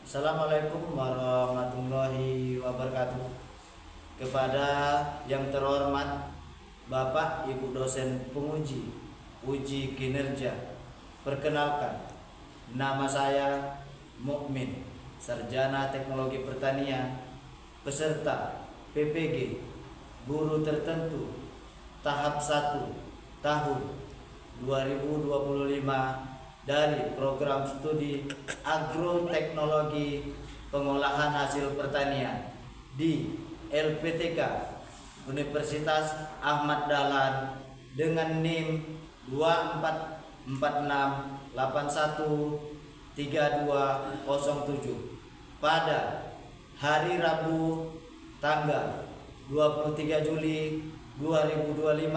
Assalamualaikum warahmatullahi wabarakatuh. Kepada yang terhormat Bapak Ibu dosen penguji uji kinerja, perkenalkan, nama saya Mukmin, sarjana teknologi pertanian, peserta PPG guru tertentu tahap 1 tahun 2025 dari program studi agroteknologi pengolahan hasil pertanian di LPTK Universitas Ahmad Dahlan dengan NIM 2446813207 pada hari Rabu tanggal 23 Juli 2025.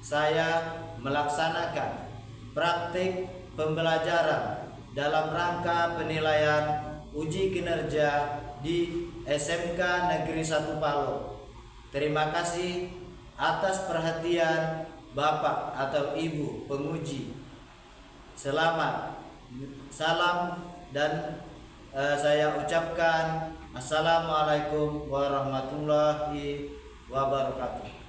Saya melaksanakan praktik pembelajaran dalam rangka penilaian uji kinerja di SMK Negeri 1 Palo. Terima kasih atas perhatian Bapak atau Ibu penguji. Selamat, salam dan saya ucapkan Assalamualaikum warahmatullahi wabarakatuh.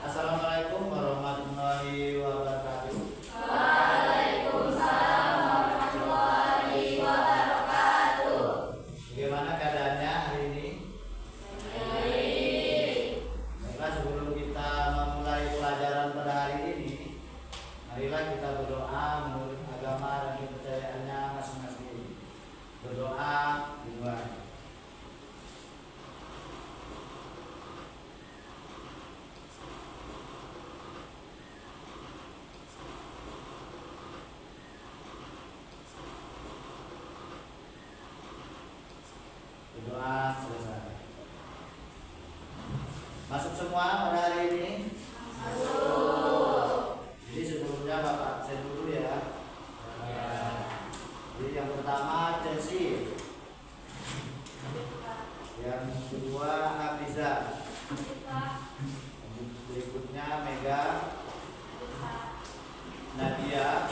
Assalamualaikum warahmatullahi wabarakatuh. Waalaikumsalam warahmatullahi wabarakatuh. Bagaimana keadaannya hari ini? Baik. Baiklah, sebelum kita memulai pelajaran pada hari ini, marilah kita berdoa menurut agama dan kepercayaannya masing-masing. Berdoa dimulai. Doa selesai. Masuk semua pada hari ini? Masuk. Jadi sebelumnya Bapak absen dulu ya. Jadi yang pertama Chelsea, yang kedua Hafiza, berikutnya Mega, Nadia,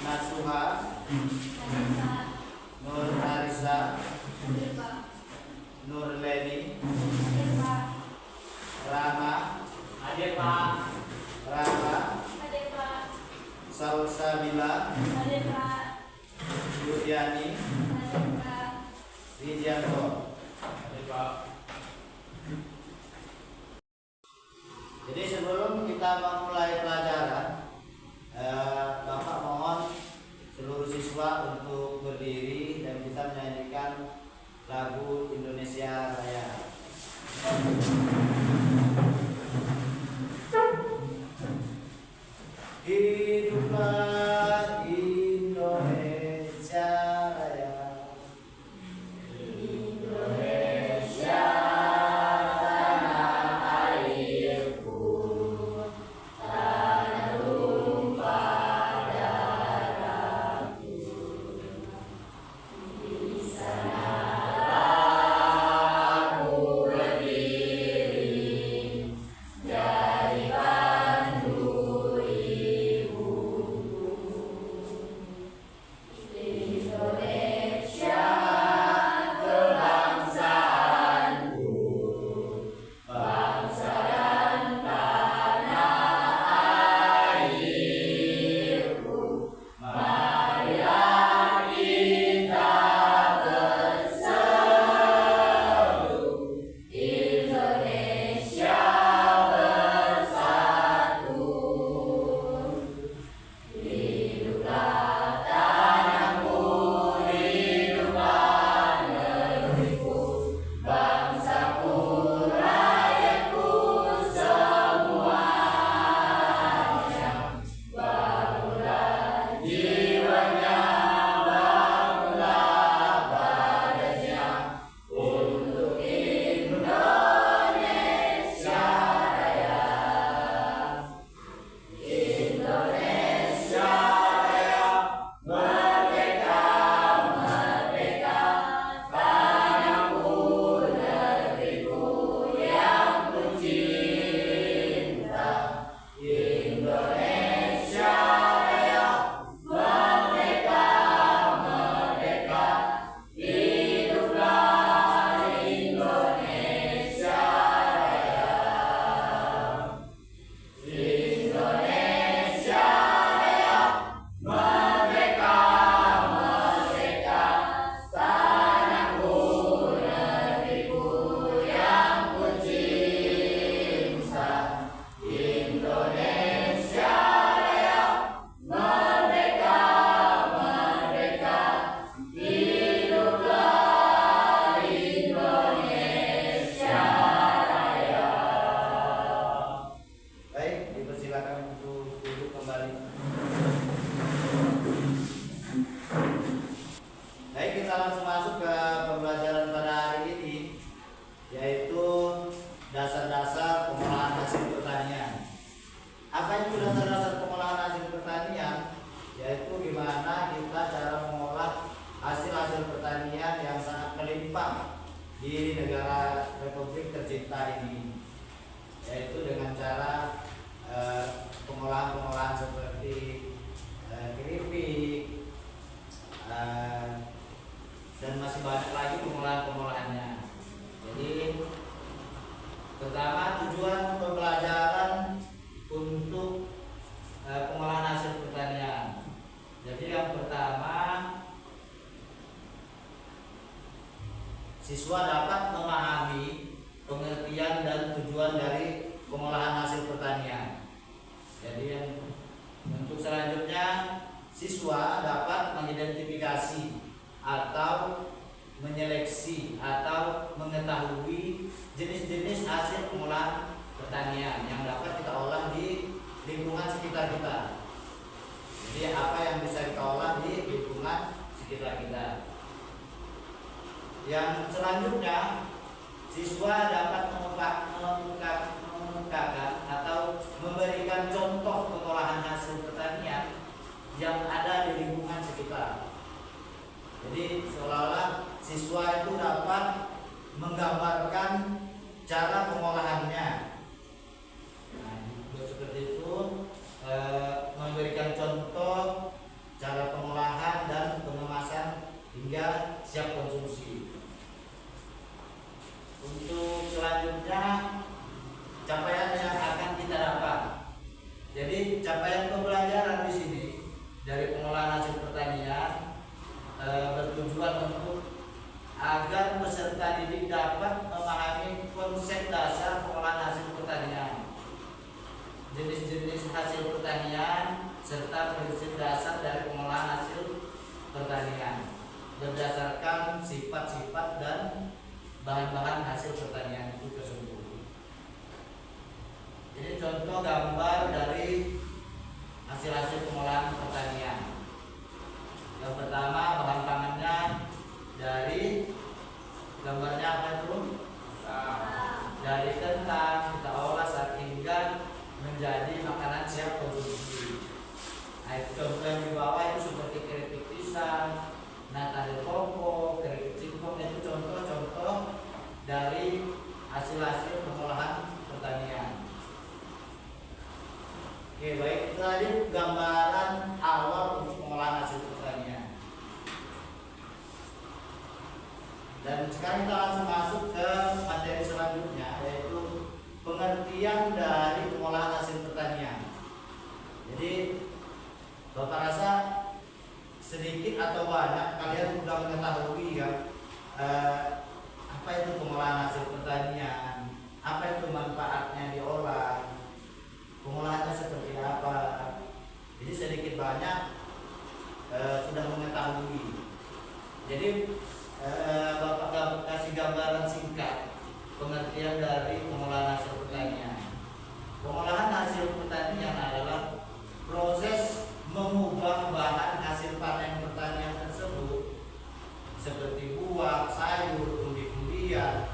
Nasuha, Nur Arisa, Nur Leni, Rama, Hadir Pak. Rama, Salsabila, Yudiani, Widianto. Hadir Pak. Jadi sebelum kita memulai pelajaran, Bapak mohon seluruh siswa untuk berdiri dan kita menyanyikan lagu Indonesia Raya. Hiduplah Indonesia Raya. Indonesia tanah airku, tanah tumpah darahku. kembali. Baik, kita langsung masuk ke pembelajaran pada hari ini, yaitu dasar-dasar pengolahan hasil pertanian. Apa itu dasar-dasar pengolahan hasil pertanian? Yaitu gimana kita cara mengolah hasil-hasil pertanian yang sangat melimpah di negara Republik tercinta ini, yaitu dengan cara pengolahan-pengolahan seperti keripik dan masih banyak lagi pengolahan-pengolahannya. Jadi pertama, tujuan pembelajaran untuk pengolahan hasil pertanian. Jadi yang pertama, siswa dapat memahami pengertian dan tujuan dari pengolahan hasil pertanian. Jadi yang untuk selanjutnya, siswa dapat mengidentifikasi atau menyeleksi atau mengetahui jenis-jenis hasil pengolahan pertanian yang dapat kita olah di lingkungan sekitar kita. Jadi apa yang bisa kita olah di lingkungan sekitar kita. Yang selanjutnya, siswa dapat mengemukakan atau memberikan contoh pengolahan hasil pertanian yang ada di lingkungan sekitar. Jadi seolah-olah siswa itu dapat menggambarkan cara pengolahannya. Nah, seperti itu, memberikan contoh cara pengolahan dan pengemasan hingga siap konsumsi. Untuk selanjutnya, capaian yang akan kita dapat. Jadi capaian pembelajaran di sini dari pengolahan hasil pertanian bertujuan untuk agar peserta didik dapat memahami konsep dasar pengolahan hasil pertanian, jenis-jenis hasil pertanian, serta prinsip dasar dari pengolahan hasil pertanian berdasarkan sifat-sifat dan bahan-bahan hasil pertanian itu tersebut. Ini contoh gambar dari hasil-hasil pengolahan pertanian. Yang pertama, bahan pangannya dari gambarnya apa itu? Dari kentang kita olah sehingga menjadi makanan siap konsumsi. Nah, contoh yang di bawah itu seperti keripik pisang, nata de coco, keripik singkong, itu contoh-contoh dari hasil-hasil pengolahan pertanian. Oke, baik, itu tadi gambaran awal untuk pengolahan hasil pertanian. Dan sekarang kita langsung masuk ke materi selanjutnya, yaitu pengertian dari pengolahan hasil pertanian. Jadi Bapak rasa sedikit atau banyak kalian sudah mengetahui ya apa itu pengolahan hasil pertanian, apa itu manfaatnya diolah, pengolahannya seperti apa. Jadi sedikit banyak sudah mengetahui. Jadi Bapak kasih gambaran singkat pengertian dari pengolahan hasil pertanian. Pengolahan hasil pertanian adalah proses mengubah bahan hasil panen pertanian tersebut seperti buah, sayur, umbi-umbian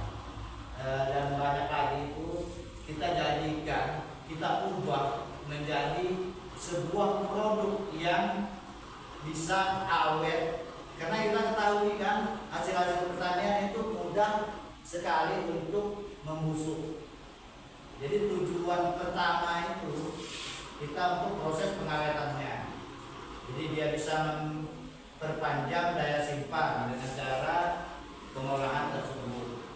dan banyak lagi itu kita jadikan, kita ubah menjadi sebuah produk yang bisa awet. Karena kita ketahui kan hasil-hasil pertanian itu mudah sekali untuk membusuk. Jadi tujuan pertama itu kita untuk proses pengawetannya. Jadi dia bisa memperpanjang daya simpan dengan cara pengolahan tersebut.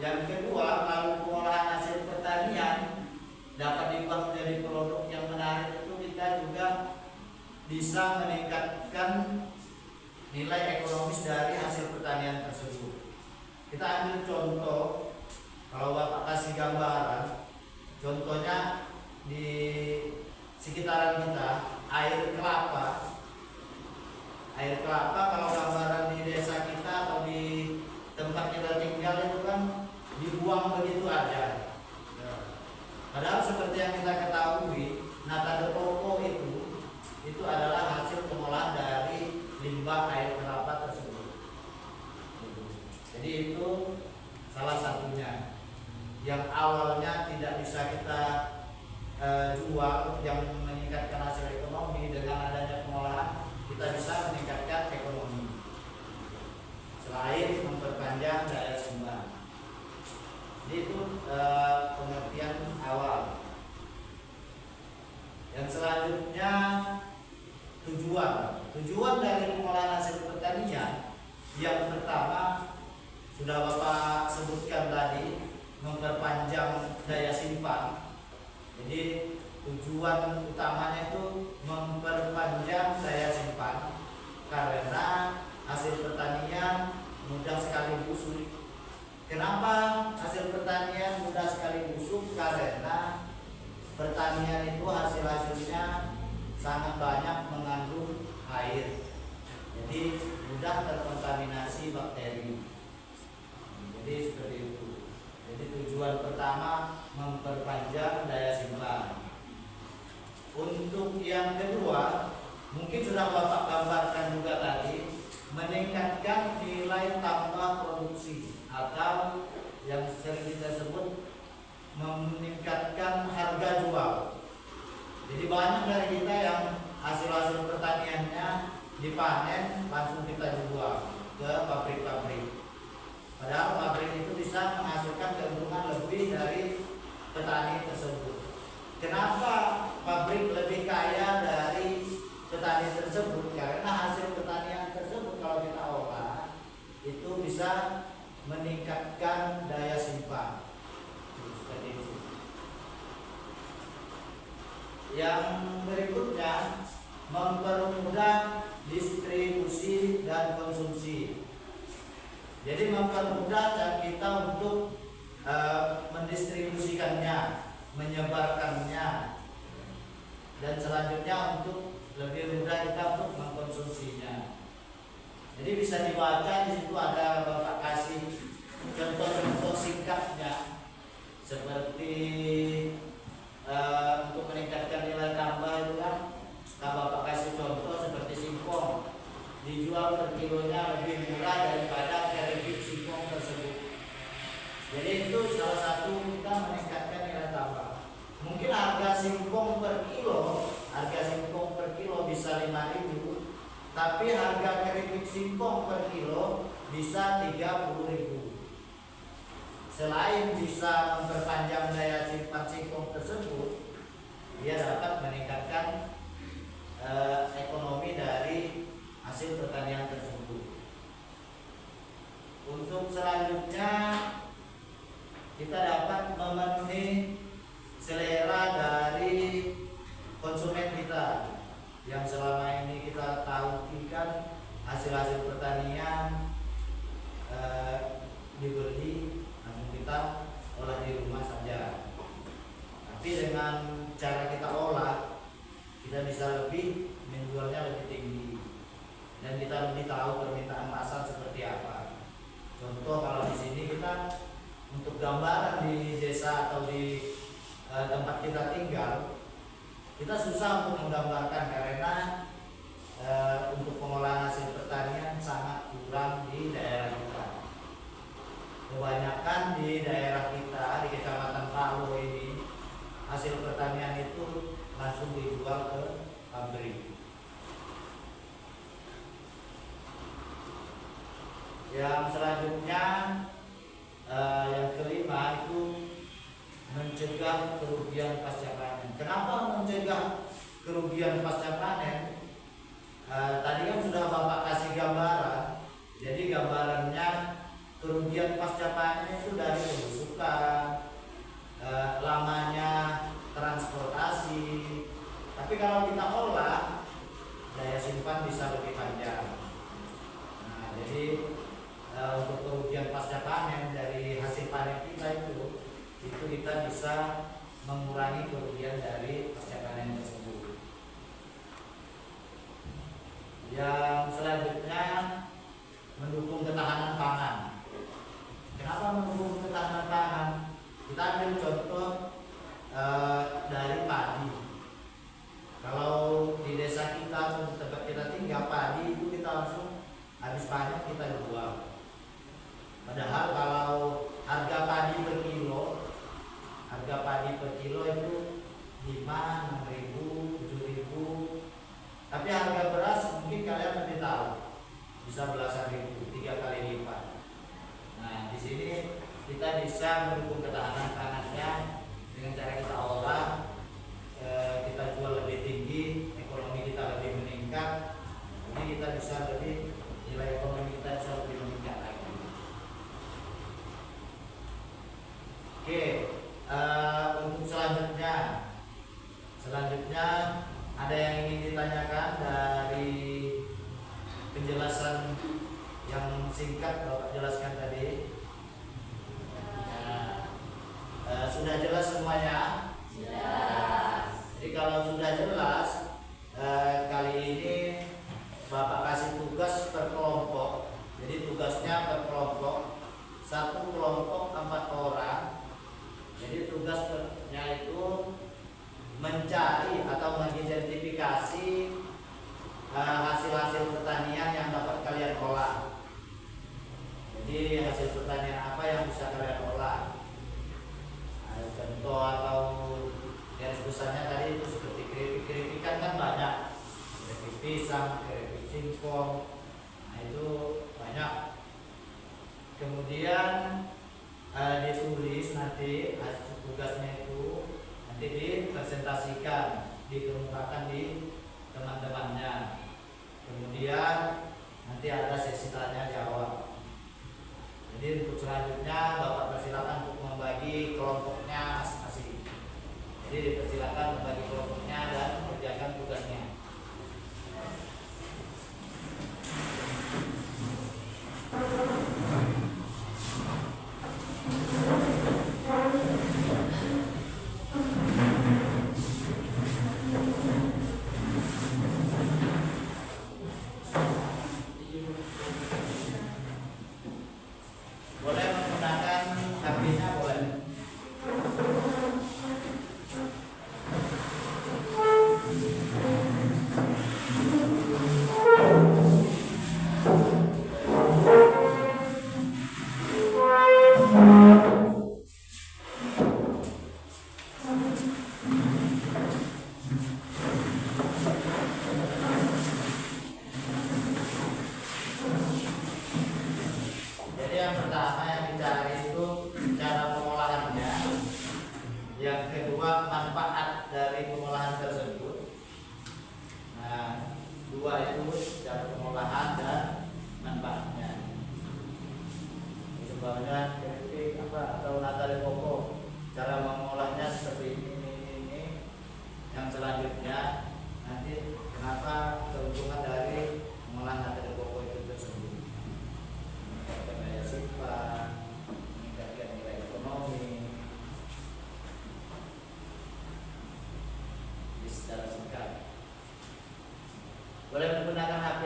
Yang kedua, kalau pengolahan hasil pertanian dapat diubah menjadi produk yang menarik, itu kita juga bisa meningkatkan nilai ekonomis dari hasil pertanian tersebut. Kita ambil contoh, kalau Bapak kasih gambaran, contohnya di sekitaran kita, air kelapa. Air kelapa kalau gambaran di desa kita atau di tempat kita tinggal itu kan dibuang begitu aja. Padahal seperti yang kita ketahui, nata de coco itu awalnya tidak bisa kita jual yang meningkatkan hasil ekonomi, dengan adanya pengolahan kita bisa meningkatkan ekonomi selain memperpanjang daya simpan. Jadi itu pengertian awal. Yang selanjutnya tujuan dari pengolahan hasil pertanian. Yang pertama sudah Bapak sebutkan tadi, memperpanjang daya simpan. Jadi tujuan utamanya itu memperpanjang daya simpan karena hasil pertanian mudah sekali busuk. Kenapa hasil pertanian mudah sekali busuk? Karena pertanian itu hasil-hasilnya sangat banyak mengandung air. Jadi mudah terkontaminasi bakteri. Jadi seperti itu. Jadi tujuan pertama memperpanjang daya simpan. Untuk yang kedua, mungkin sudah Bapak gambarkan juga tadi, meningkatkan nilai tambah produksi atau yang sering kita sebut meningkatkan harga jual. Jadi banyak dari kita yang hasil-hasil pertaniannya dipanen langsung kita jual ke pabrik-pabrik. Padahal pabrik itu bisa menghasilkan keuntungan lebih dari petani tersebut. Kenapa pabrik lebih kaya dari petani tersebut? Karena hasil pertanian tersebut kalau kita olah itu bisa meningkatkan daya simpan. Seperti itu. Yang berikutnya, mempermudah distribusi dan konsumsi. Jadi mempermudah kita untuk mendistribusikannya, menyebarkannya, dan selanjutnya untuk lebih mudah kita untuk mengkonsumsinya. Jadi bisa dibaca di situ ada Bapak kasih contoh-contoh singkatnya seperti untuk meningkatkan nilai tambah itu kan, Bapak kasih contoh seperti singkong dijual per kilonya lebih murah daripada keripik singkong tersebut. Jadi itu salah satu kita meningkatkan nilai tambah. Mungkin harga singkong per kilo bisa 5.000, tapi harga keripik singkong per kilo bisa 30.000. Selain bisa memperpanjang daya simpan singkong tersebut, dia dapat meningkatkan ekonomi dari hasil pertanian tersebut. Untuk selanjutnya kita dapat memenuhi selera dari konsumen kita yang selama ini kita tahu kan hasil-hasil pertanian dibeli langsung kita olah di rumah saja. Tapi dengan cara kita olah, kita bisa lebih menjualnya lebih tinggi dan kita lebih tahu permintaan pasar seperti apa. Contoh kalau di sini kita untuk gambaran di desa atau di tempat kita tinggal, kita susah untuk menggambarkan karena untuk pengolahan hasil pertanian sangat kurang di daerah kita. Kebanyakan di daerah kita di Kecamatan Palu ini hasil pertanian itu langsung dijual ke pabrik. Yang selanjutnya yang kelima itu mencegah kerugian pasca panen. Kenapa mencegah kerugian pasca panen? Tadi kan sudah Bapak kasih gambaran. Jadi gambarannya kerugian pasca panen itu dari pembusukan, lamanya transportasi. Tapi kalau kita olah, daya simpan bisa lebih panjang. Nah, jadi untuk kerugian pasca panen dari hasil panen kita itu kita bisa mengurangi kerugian dari pasca panen tersebut. Yang selanjutnya mendukung ketahanan pangan. Kenapa mendukung ketahanan pangan? Kita ambil contoh dari padi. Kalau di desa kita atau di tempat kita tinggal, padi itu kita langsung habis panen kita jual. Padahal kalau harga padi per kilo bisa lebih nilai ekonomi kita bisa lebih meningkat lagi. Oke, untuk selanjutnya ada yang ingin ditanyakan dari penjelasan yang singkat Bapak jelaskan tadi? Sudah jelas semuanya? Jadi kalau sudah jelas, kali ini Bapak kasih tugas per kelompok. Jadi tugasnya per kelompok, satu kelompok 4 orang. Jadi tugasnya itu mencari atau mengidentifikasi hasil-hasil pertanian yang dapat kalian olah. Jadi hasil pertanian apa yang bisa kalian olah? Contoh atau garis besarnya tadi itu seperti keripik ikan kan banyak, keripik pisang, keripik singkong, nah itu banyak. Kemudian ditulis nanti hasil tugasnya itu nanti dipresentasikan, dikemukakan di teman-temannya. Kemudian nanti ada sesi tanya jawab. Jadi untuk selanjutnya Bapak persilakan untuk membagi kelompoknya masing-masing. Jadi dipersilakan membagi kelompoknya dan mengerjakan tugasnya. Boleh menggunakan HP-nya, boleh. Jadi yang pertama yang dicari itu cara pengolahannya. Yang kedua manfaat dari pengolahan tersebut. Nah, dua itu cara pengolahan dan manfaatnya. Sebabnya keripik apa atau nata de coco, cara mengolahnya seperti ini. Yang selanjutnya nanti kenapa keuntungan dari pengolahan nata de coco itu tersebut. Meningkatkan daya simpan, meningkatkan nilai ekonomi. Jadi secara singkat. Boleh menggunakan HP.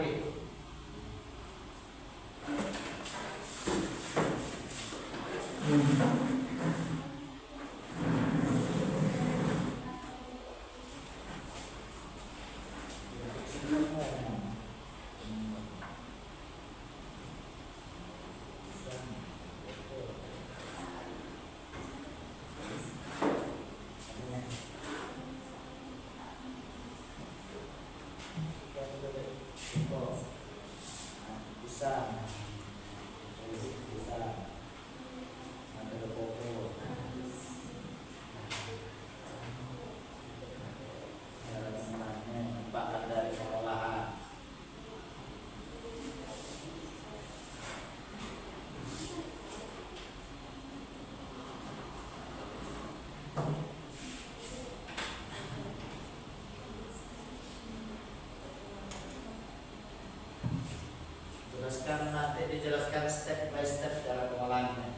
Nanti dijelaskan step by step cara pengolahannya.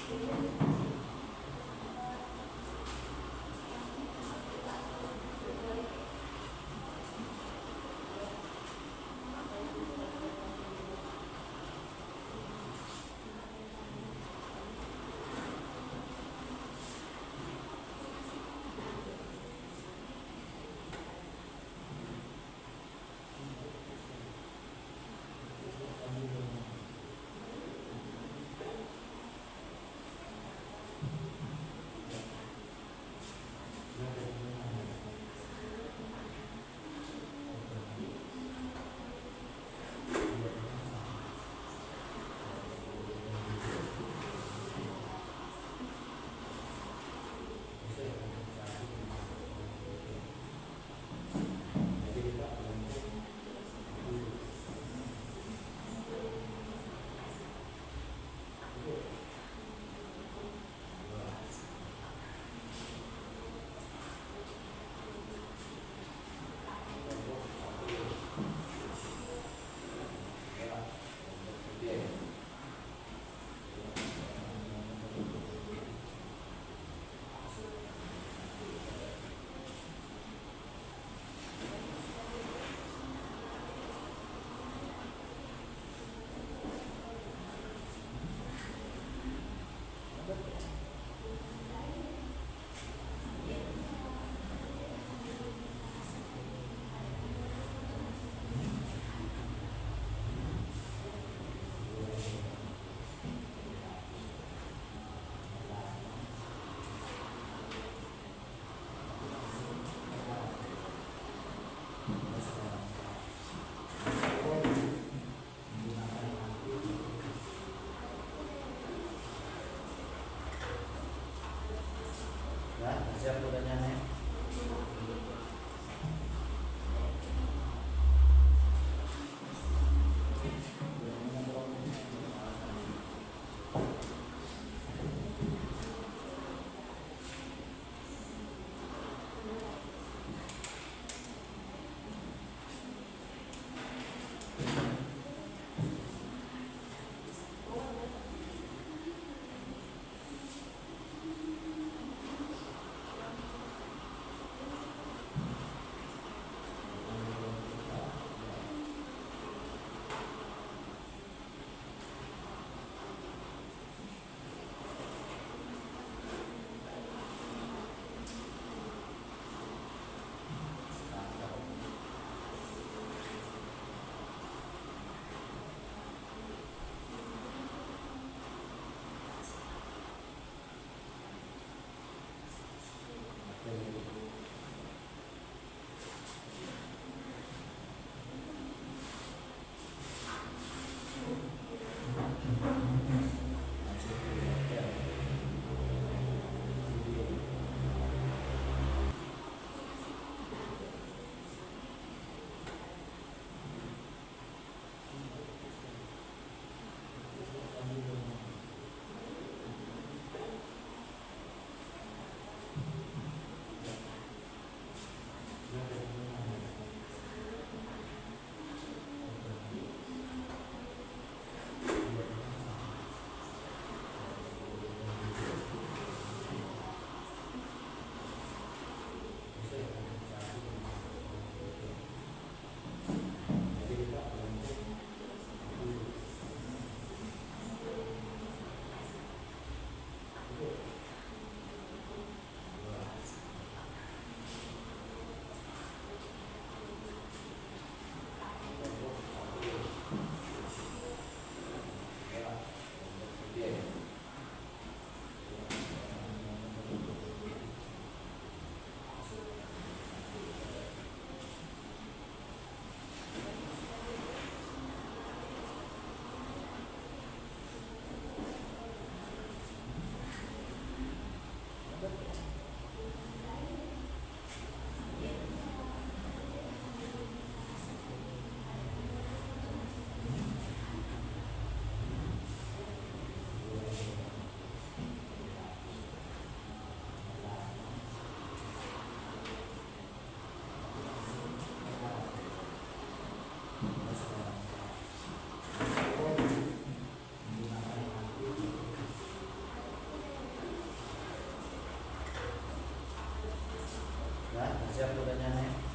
Ya, siap pertanyaannya. siap pertanyaannya.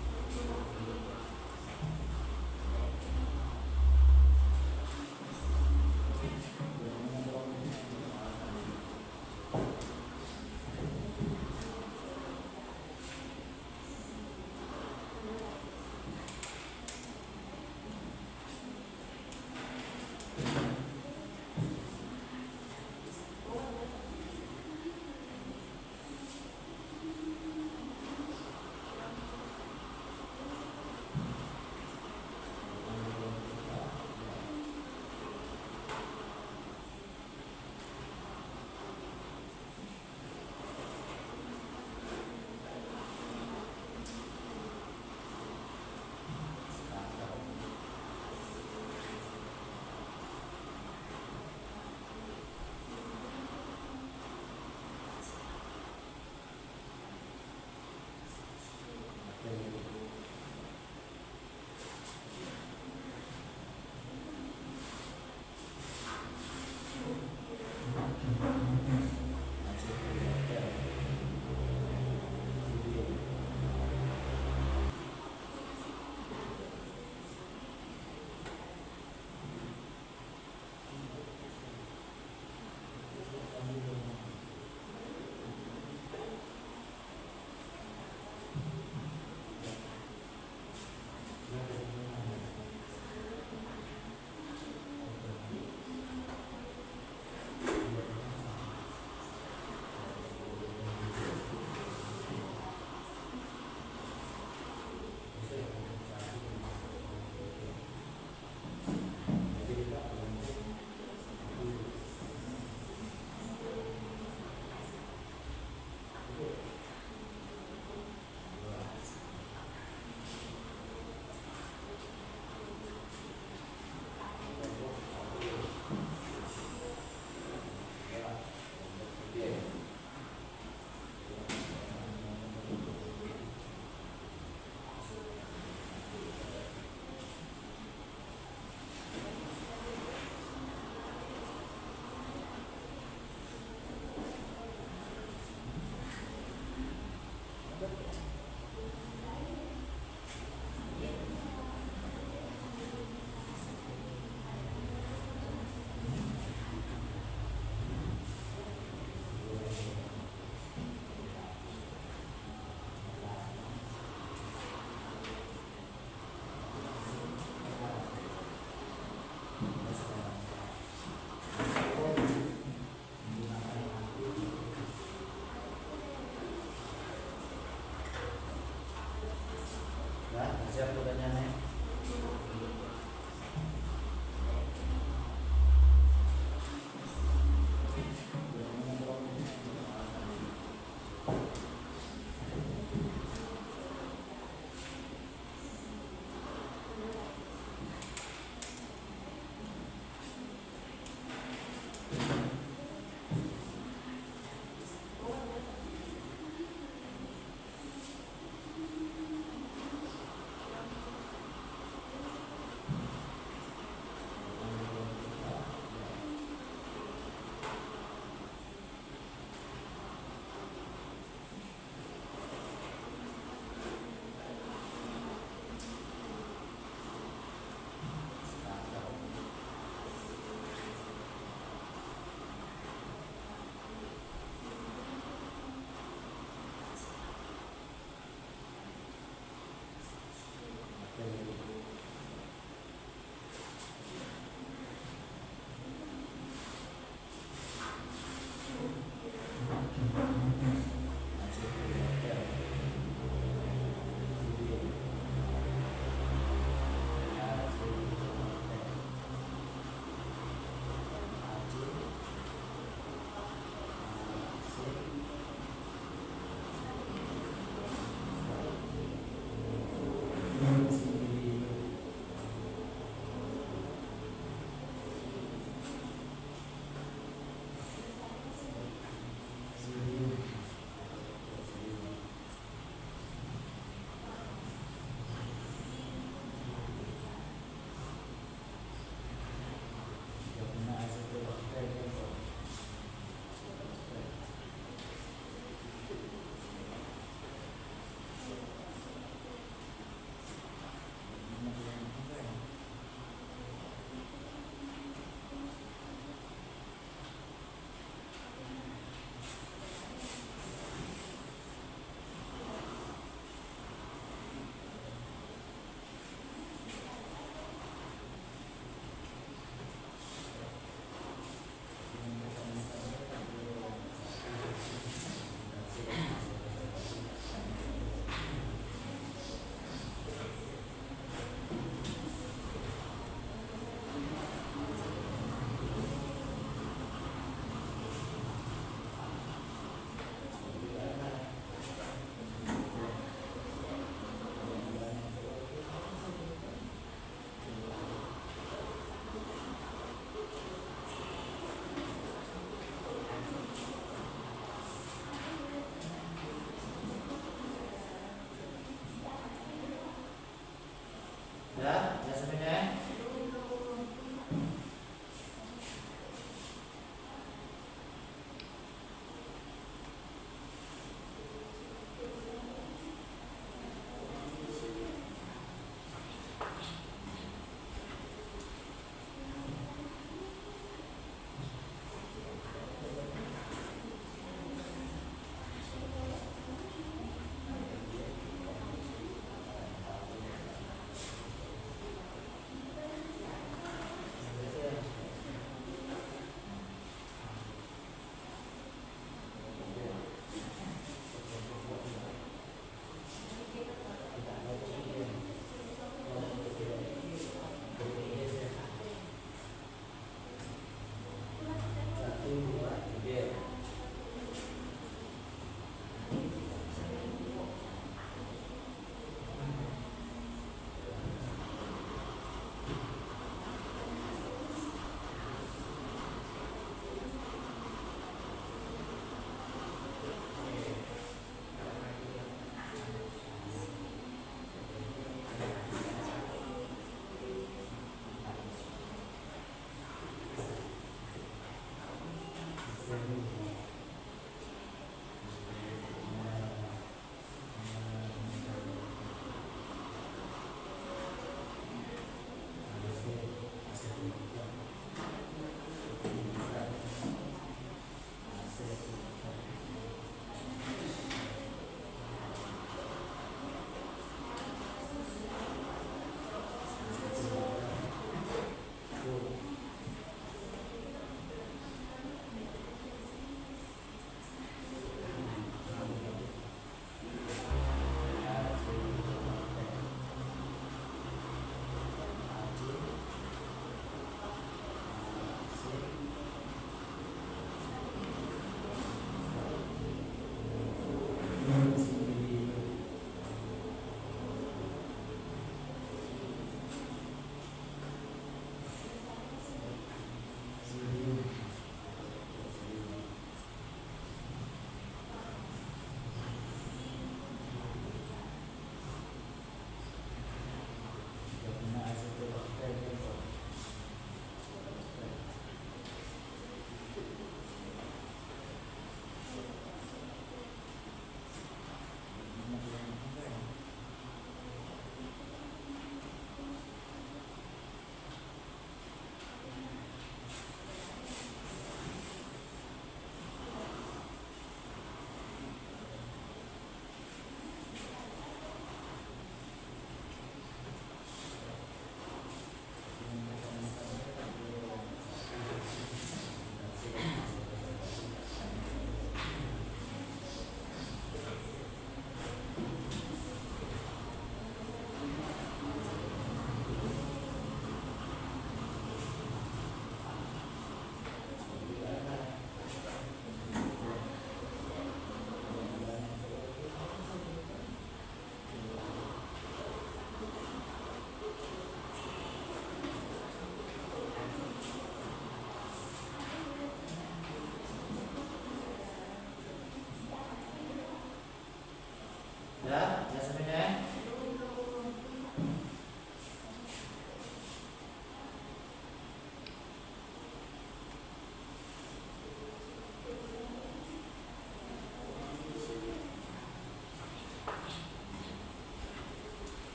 Iya.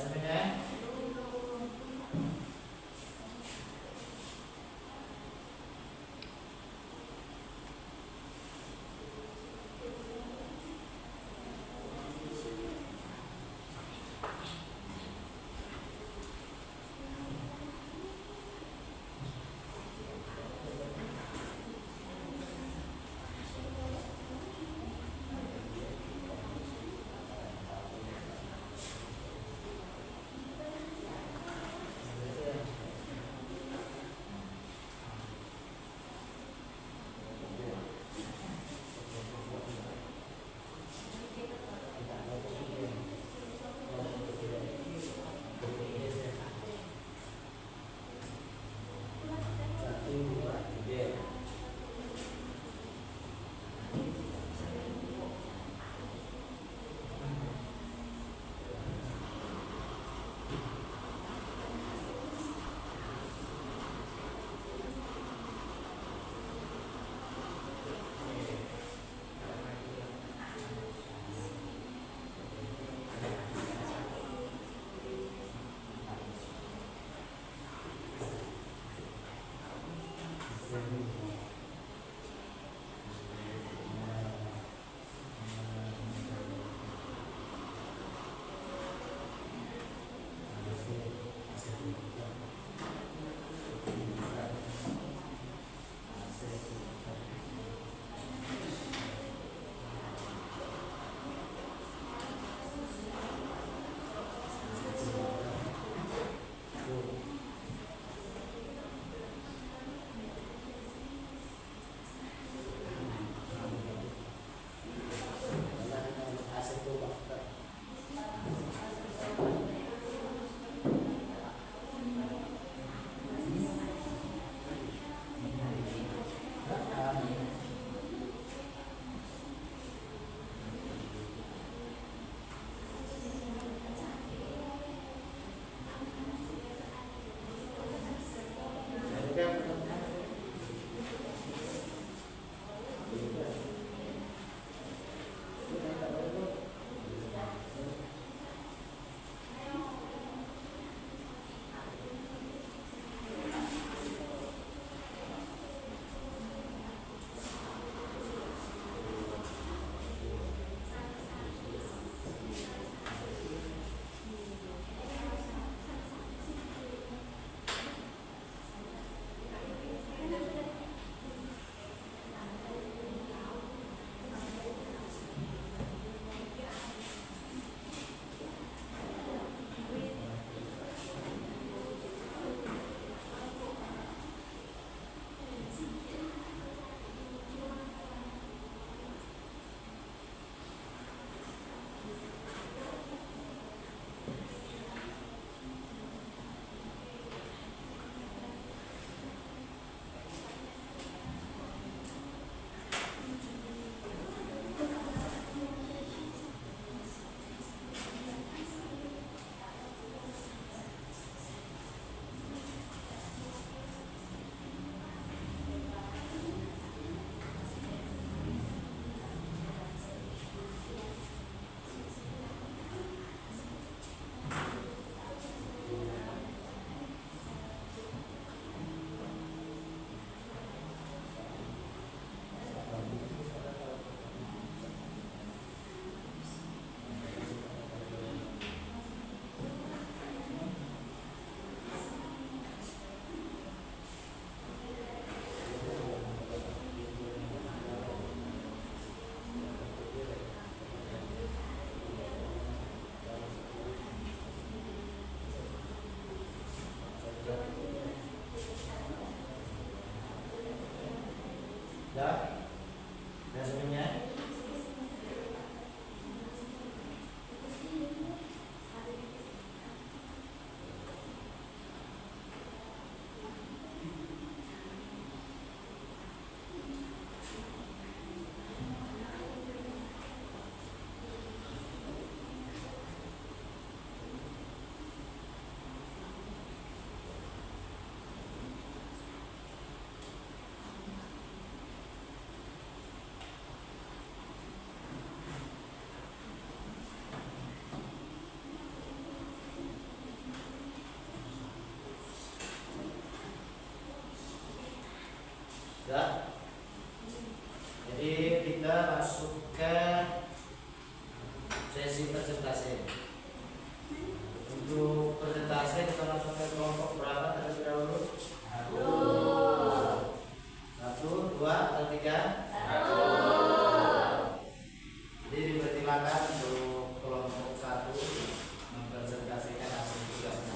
sebenarnya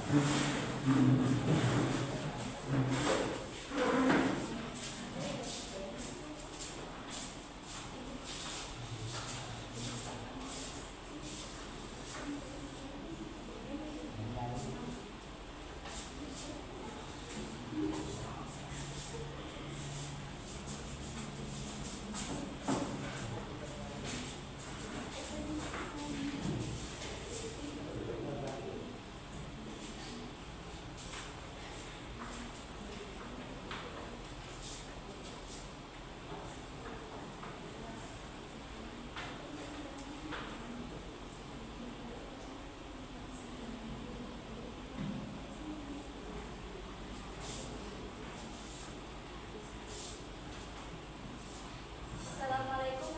Assalamualaikum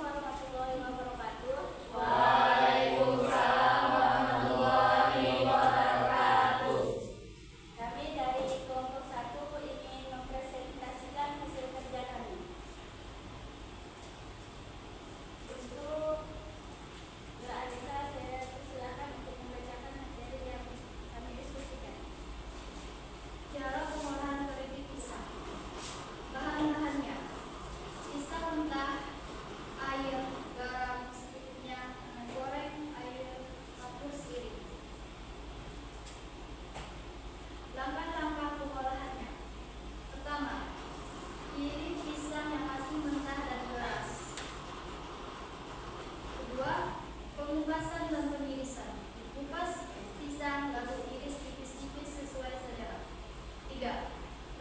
warahmatullahi wabarakatuh. Waalaikumsalam warahmatullahi wabarakatuh. Kami dari kelompok 1 ingin mempresentasikan hasil kerja kami. Untuk Mbak Anissa, saya persilakan untuk membacakan materi yang kami diskusikan. Cara pengolahan keripik pisang. Bahan-bahannya: pisang mentah, air, garam, secukupnya, goreng, air, 1 piring. Langkah-langkah pengolahannya: pertama, giling pisang yang masih mentah dan keras. Kedua, pengupasan dan penirisan. Kupas pisang lalu iris tipis-tipis sesuai selera. 3.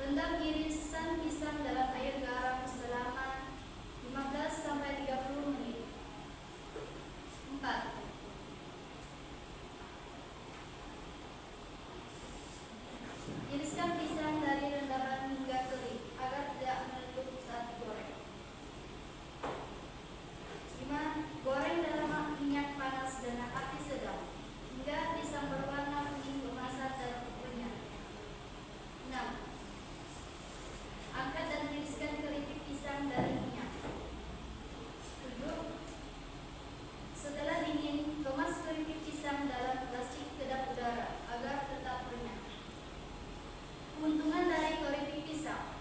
Rendam irisan pisang dalam air garam selama 15-30 menit. 4. Iriskan pisang dari rendaman hingga kering agar tidak meletup saat digoreng. 5. Goreng dalam minyak panas dengan api sedang hingga pisang berwarna kuning kemasan dan renyah. 6. Angkat dan tiriskan keripik pisang dari minyak. 7. Setelah dingin, kemas keripik pisang dalam plastik kedap udara agar tetap renyah. Keuntungan dari keripik pisang: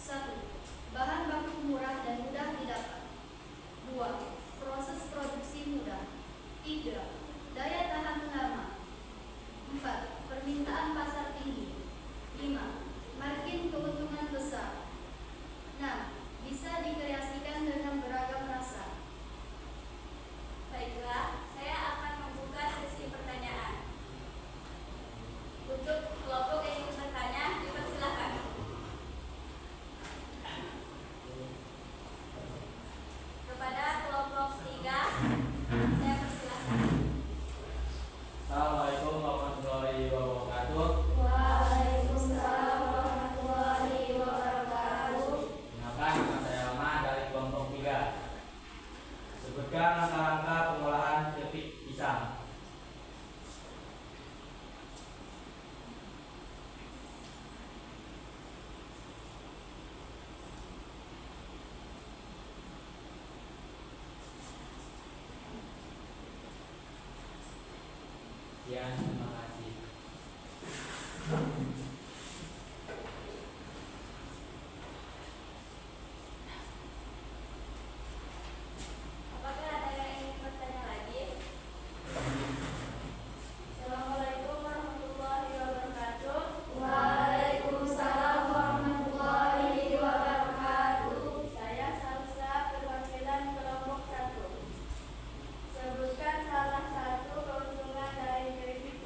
1. Bahan baku murah dan mudah didapat. 2. Proses produksi mudah. 3. Daya tahan lama. 4. Permintaan pasar tinggi. 5. Margin keuntungan besar. 6. Bisa dikreasikan dengan beragam rasa. Baiklah, saya akan membuka sesi pertanyaan. Untuk kelompok yang ingin bertanya, dipersilakan. Kepada kelompok 3, saya persilakan. Assalamualaikum warahmatullahi wabarakatuh. Waalaikumsalam warahmatullahi wabarakatuh. Kenalkan, nama saya Rama dari kelompok 3. Sebutkan langkah-langkah pengolahan keripik pisang. Sekian, terima kasih. Apakah ada yang ingin bertanya lagi? Assalamualaikum warahmatullahi wabarakatuh. Waalaikumsalam warahmatullahi wabarakatuh. Saya Salsa, perwakilan kelompok 1. Sebutkan salah satu keuntungan dari keripik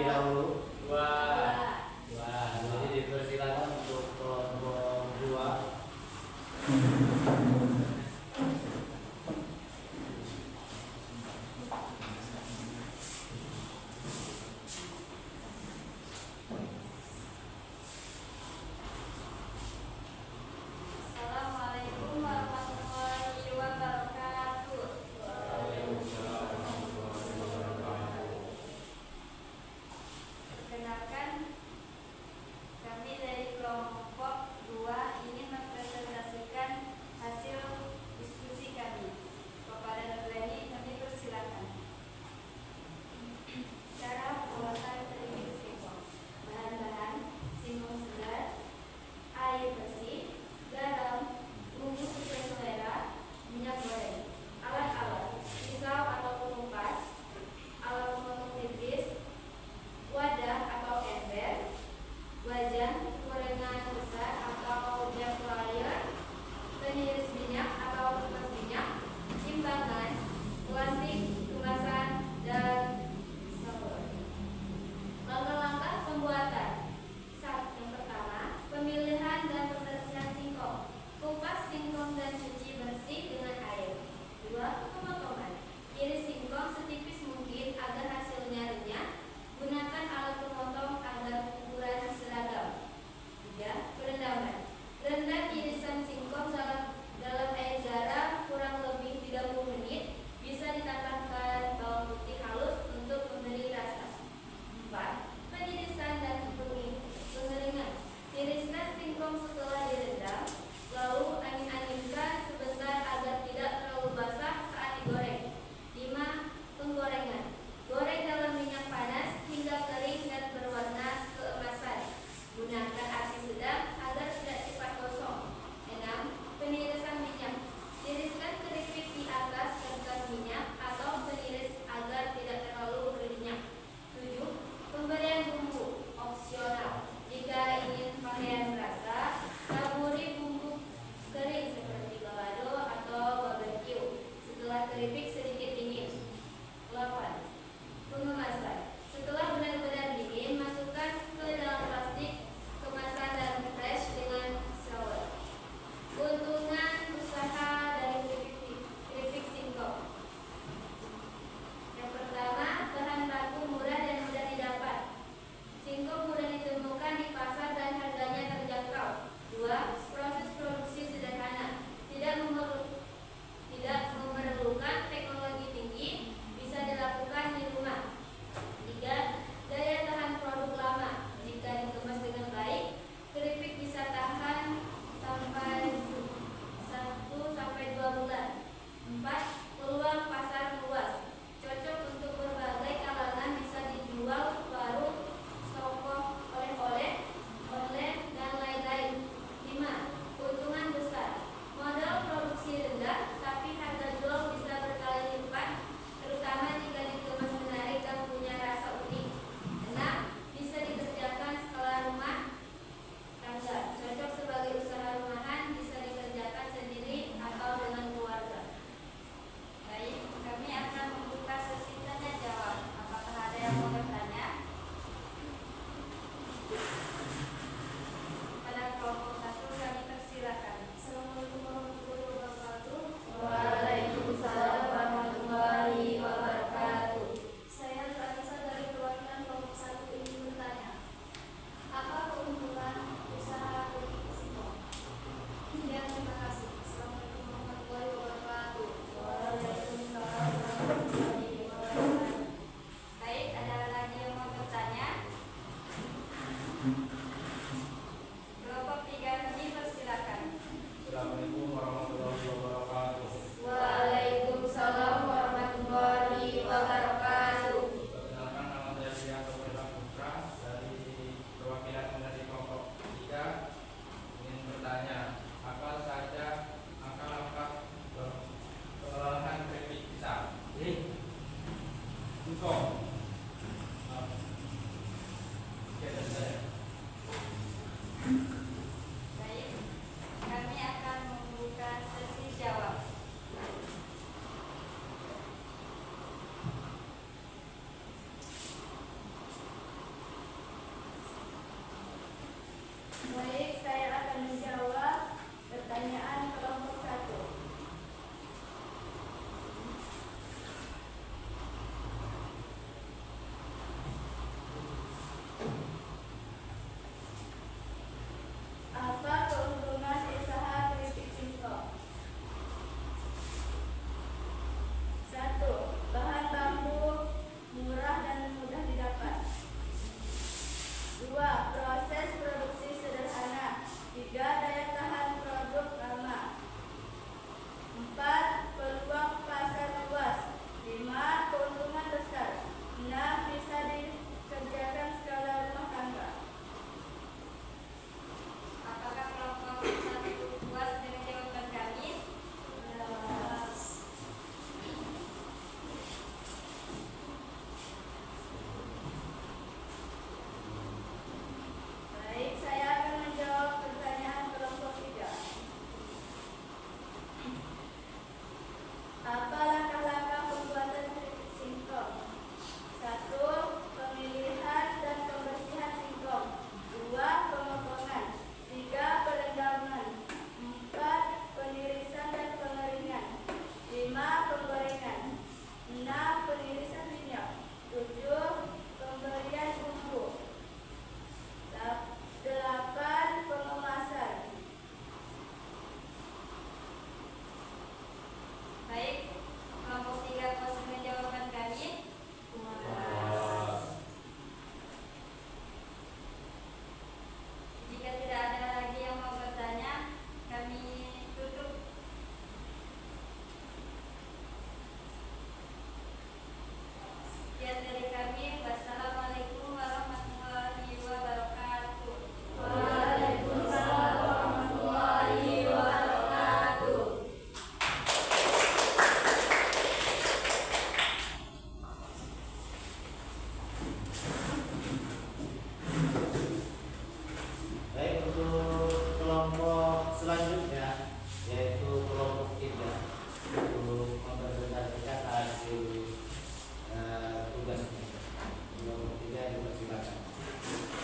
terlebih dahulu. Dua. Jadi dipersilakan untuk kelompok 2. Assalamualaikum warahmatullahi wabarakatuh. Perkenalkan, kami dari kelompok 2 ingin mempresentasikan hasil diskusi kami. Kepada Nurleni kami persilakan. Cara pembuatan keripik singkong. Bahan-bahan: singkong segar, air bersih, garam, bumbu sesuai selera, minyak goreng. Alat-alat: pisau atau pengupas, alat pemotong tipis, wadah atau ember, wajan, gorengan besar atau air fryer, peniris minyak atau kertas minyak, timbangan, plastik, kemasan, dan sabun. Langkah-langkah pembuatan. Yang pertama, pemilihan dan pembersihan singkong. Kupas singkong dan cuci bersih dengan air. 2. Pemotongan. Iris singkong setipis mungkin agar hasilnya renyah. Gunakan alat pemotong agar ukuran seragam. 3. Perendaman. Rendam irisan singkong dalam air garam kurang lebih 30 menit. Bisa ditambahkan bawang putih halus untuk memberi rasa. 4. Penirisan dan pengeringan. Tiriskan singkong setelah direndam, lalu angin-anginkan sebentar agar tidak terlalu basah saat digoreng. 5. Penggorengan. Goreng dalam minyak panas hingga kering dan berwarna keemasan. Gunakan api sedang agar tidak cepat gosong. 6. Penirisan minyak. Tiriskan keripik di atas kertas minyak atau peniris agar tidak terlalu berminyak. 7. Pemberian bumbu opsional. Jika ingin varian rasa, taburi bumbu kering seperti balado atau barbecue setelah keripik sedikit dingin. 8. Pengemasan. Setelah benar-benar dingin, masukkan ke dalam plastik kemasan dan fresh dengan sealer. Keuntungan usaha dari keripik singkong. Yang pertama, bahan baku murah dan mudah didapat. Singkong mudah ditemukan di pasar dan harganya terjangkau. 2. Proses produksi sederhana. Tidak memerlukan teknologi tinggi, bisa dilakukan di rumah. 3. Daya tahan produk lama. Jika dikemas dengan baik, keripik bisa tahan sampai 1-2 bulan. 4. Peluang pasar luas. Cocok untuk berbagai kalangan, bisa dijual warung, toko oleh-oleh, online, dan lain-lain. 5. Keuntungan besar. Modal produksi rendah, tapi harga jual bisa berkali lipat, terutama jika dikemas menarik dan punya rasa unik. 6. Bisa dikerjakan skala rumah tangga. Cocok sebagai usaha rumahan, bisa dikerjakan sendiri atau dengan keluarga. Baik, kami akan membuka sesi tanya jawab. Apakah ada yang mau bertanya? Pada kelompok 1 kami persilakan. Assalamualaikum warahmatullahi wabarakatuh. Waalaikumsalam warahmatullahi wabarakatuh. Saya Raisa dari perwakilan kelompok 1 ingin bertanya, apa keuntungan usaha keripik singkong? Sekian, terima kasih. Assalamualaikum warahmatullahi wabarakatuh. Waalaikumsalam warahmatullahi wabarakatuh. Baik, ada lagi yang mau bertanya? Kelompok 3 kami persilakan. Assalamualaikum warahmatullahi wabarakatuh. Waalaikumsalam warahmatullahi wabarakatuh. Perkenalkan, nama saya Priyanto Bella Putra dari perwakilan dari kelompok 3 ingin bertanya, apa saja langkah-langkah pengolahan keripik pisang? Singkong. Oke, dari saya. Baik, kami akan membuka sesi jawab.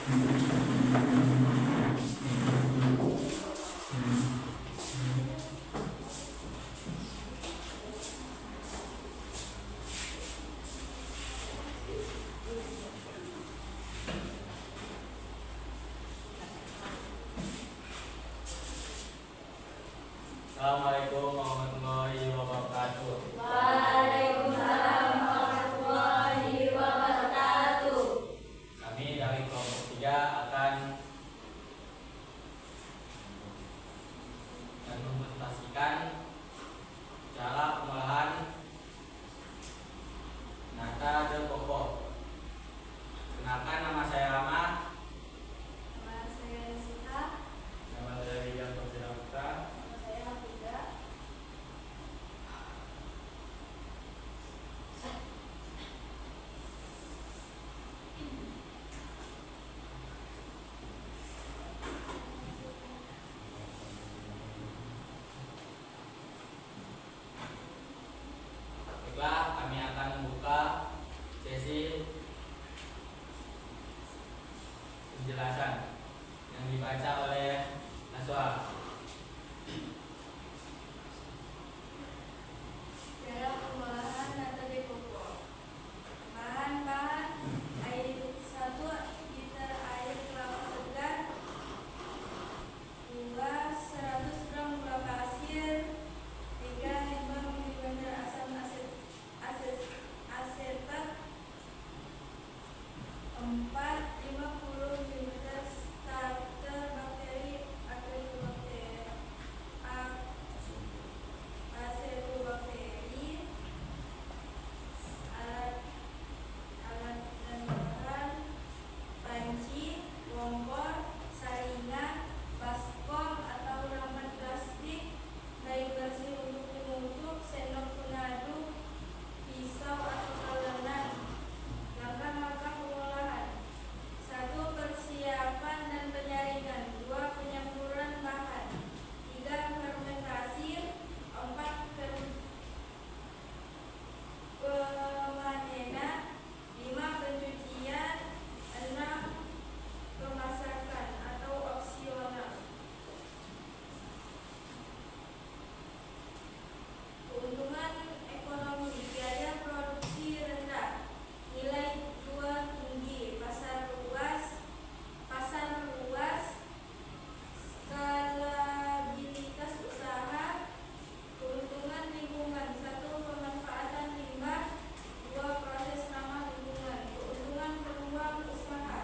Assalamualaikum warahmatullahi wabarakatuh. Waalaikumsalam warahmatullahi wabarakatuh. Kami dari kelompok 3 akan mempresentasikan cara pengolahan nata de coco. Kenalkan, nama saya Rama. Nama saya Sita. Nama saya Rian Putra. Nama saya Hafida. Baiklah, kami akan membuka sesi penjelasan yang dibaca oleh Naswa. Cara pengolahan nata de coco. Bahan-bahan: air 1 liter air kelapa segar, 2 100 gram gula pasir, 3 5 ml asam asetat, 4 50 ml starter bakteri Acetobakteri, alat dan bahan: panci, kompor, saringan, baskom atau lambat plastik, kayu bersih untuk penutup, sendok pengaduk, pisau atau talenan. Langkah-langkah pengolahan: 1. Persiapan dan penyaringan, 2. Penyemburan bahan, 3. Fermentasi, 4. Pemanenan, 5. Pencucian, 6. Pemasakan atau opsional. Keuntungan ekonomi: biaya produksi rendah, nilai jual tinggi, pasar luas, skalabilitas usaha. Keuntungan lingkungan: 1. Pemanfaatan limbah, 2. Proses ramah lingkungan. Keuntungan peluang usaha: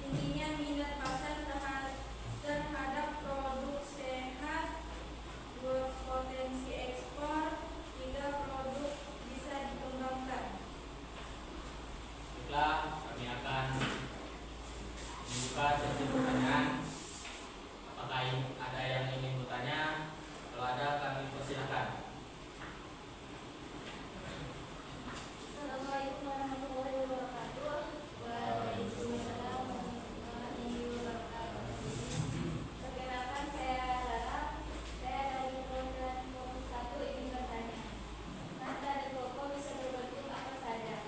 tingginya minat pasar terhadap produk sehat, 2. Potensi ekspor, 3. Produk bisa dikembangkan. Baiklah, kami akan membuka sesi pertanyaan. Apakah ada yang ingin bertanya? Kalau ada, kami persilakan. Assalamualaikum warahmatullahi wabarakatuh. Waalaikumsalam warahmatullahi wabarakatuh. Perkenalkan, saya Rara. Saya dari program Fokus 1 ingin bertanya. Nata de coco bisa berbentuk apa saja?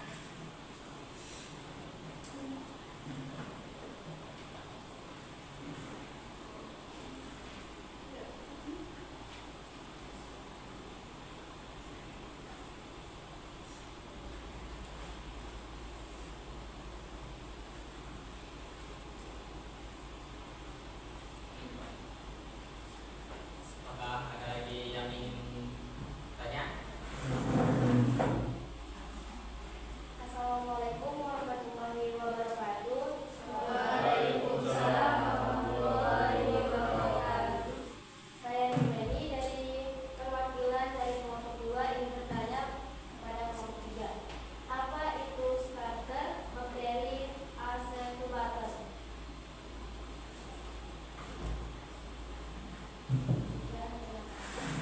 Apakah ada lagi yang ingin tanya? Assalamualaikum warahmatullahi wabarakatuh. Waalaikumsalam warahmatullahi wabarakatuh. Saya Nimeni dari perwakilan dari kelompok 2 ingin bertanya kepada kelompok 3. Apa itu starter bakteri Acetobacter?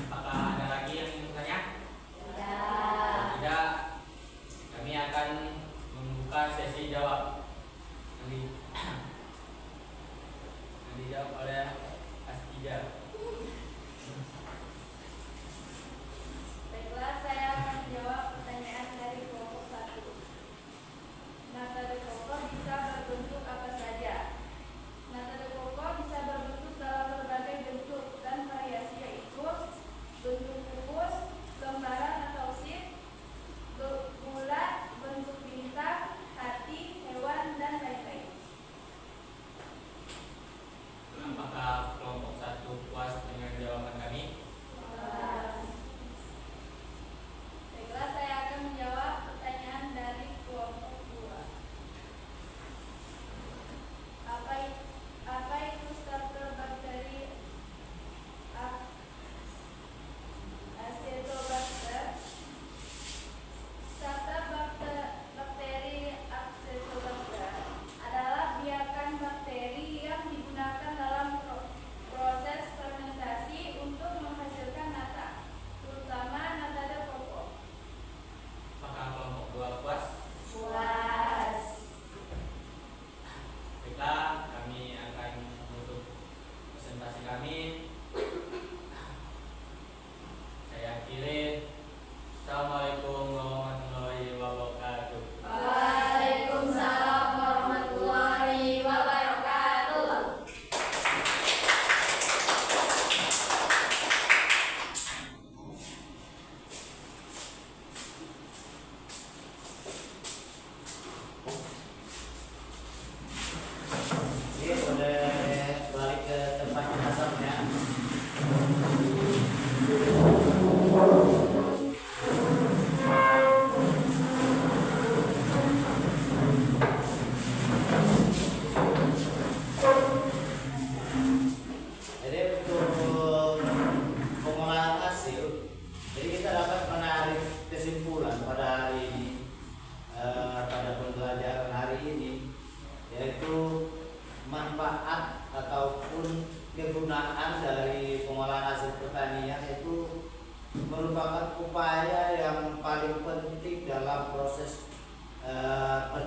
Apakah ada lagi yang ingin bertanya? Ya. Tidak, kami akan membuka sesi jawab. Yang dijawab oleh Astia. Baiklah, saya akan menjawab pertanyaan dari kelompok 1. Nata de coco bisa berbentuk apa saja?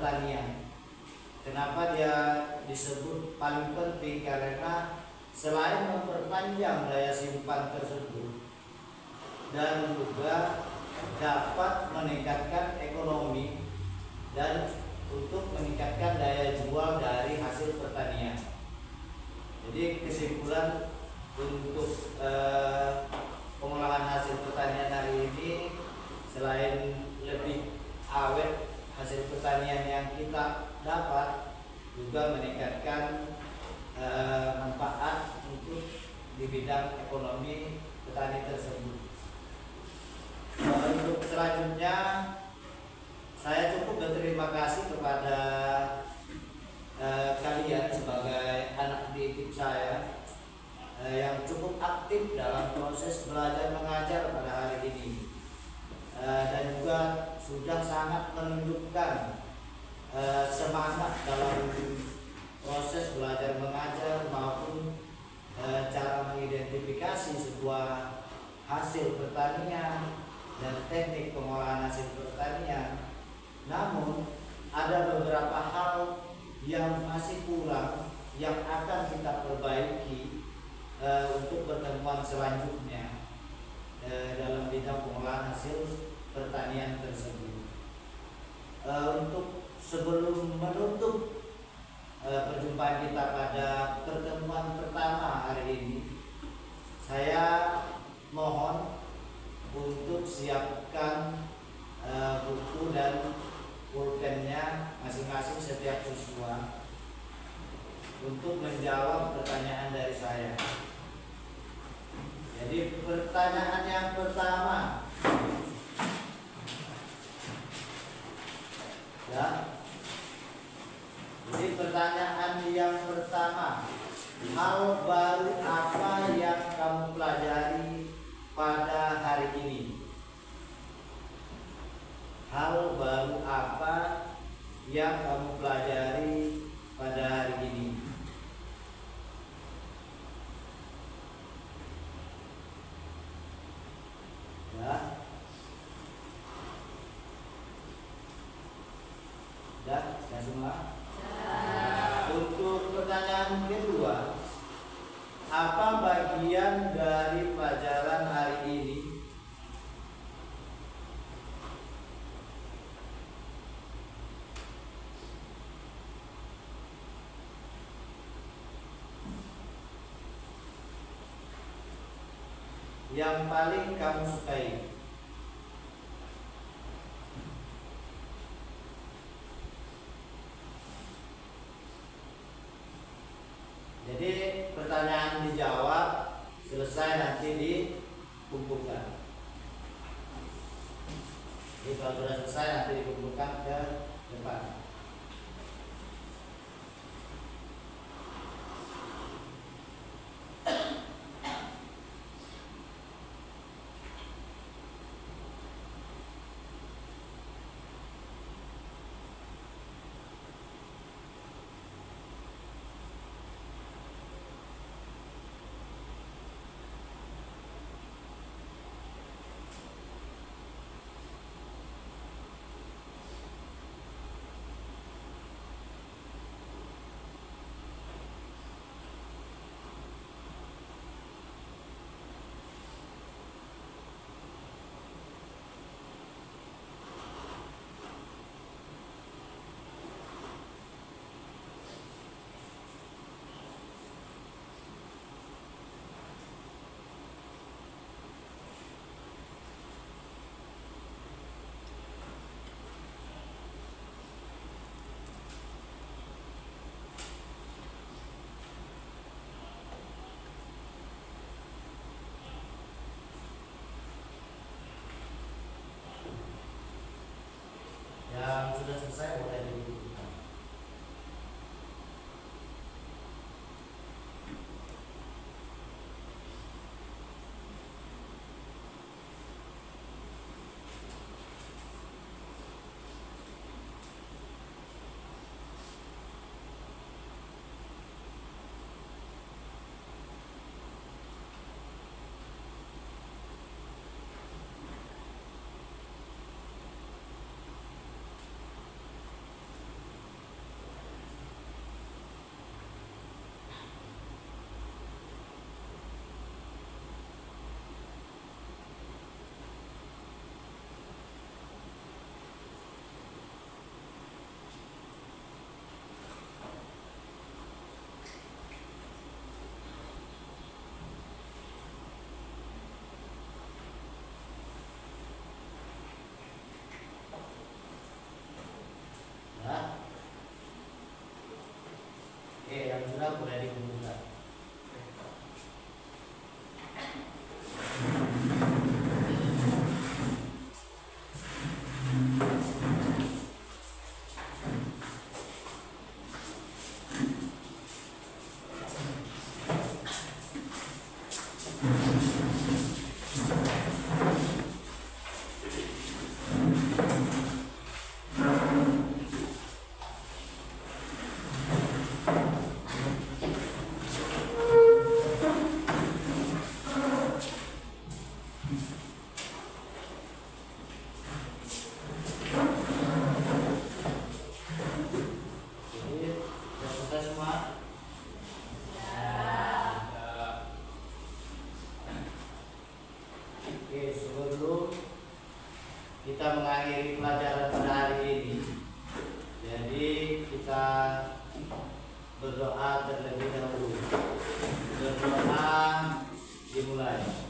pertanian. Kenapa dia disebut paling penting? Karena selain memperpanjang daya simpan tersebut dan juga dapat meningkatkan ekonomi dan untuk meningkatkan daya jual dari hasil pertanian. Jadi kesimpulan untuk pengolahan hasil pertanian hari ini, selain lebih awet hasil pertanian yang kita dapat, juga meningkatkan manfaat untuk di bidang ekonomi petani tersebut. Untuk selanjutnya saya cukup berterima kasih kepada kalian sebagai anak didik saya yang cukup aktif dalam proses belajar mengajar pada hari ini, dan juga sudah sangat menunjukkan semangat dalam proses belajar mengajar maupun cara mengidentifikasi sebuah hasil pertanian dan teknik pengolahan hasil pertanian. Namun ada beberapa hal yang masih kurang yang akan kita perbaiki untuk pertemuan selanjutnya dalam bidang pengolahan hasil pertanian tersebut. Untuk sebelum menutup perjumpaan kita pada pertemuan pertama hari ini, saya mohon untuk siapkan buku dan pulpennya masing-masing setiap siswa untuk menjawab pertanyaan dari saya. Jadi pertanyaan yang pertama, ya. Jadi pertanyaan yang pertama, hal baru apa yang kamu pelajari pada hari ini? Hal baru apa yang kamu pelajari pada hari ini? Ya. Ya semua. Untuk pertanyaan kedua, apa bagian dari pelajaran hari ini yang paling kamu sukai? Jadi pertanyaan dijawab, selesai nanti dikumpulkan. Jadi kalau sudah selesai nanti dikumpulkan ke depan. Yang sudah selesai boleh dikumpulkan. Ya. Oke, yang sudah boleh dikumpulkan. Jadi, sudah selesai semua? Oke, sebelum kita mengakhiri pelajaran pada hari ini, jadi kita berdoa terlebih dahulu. Berdoa dimulai.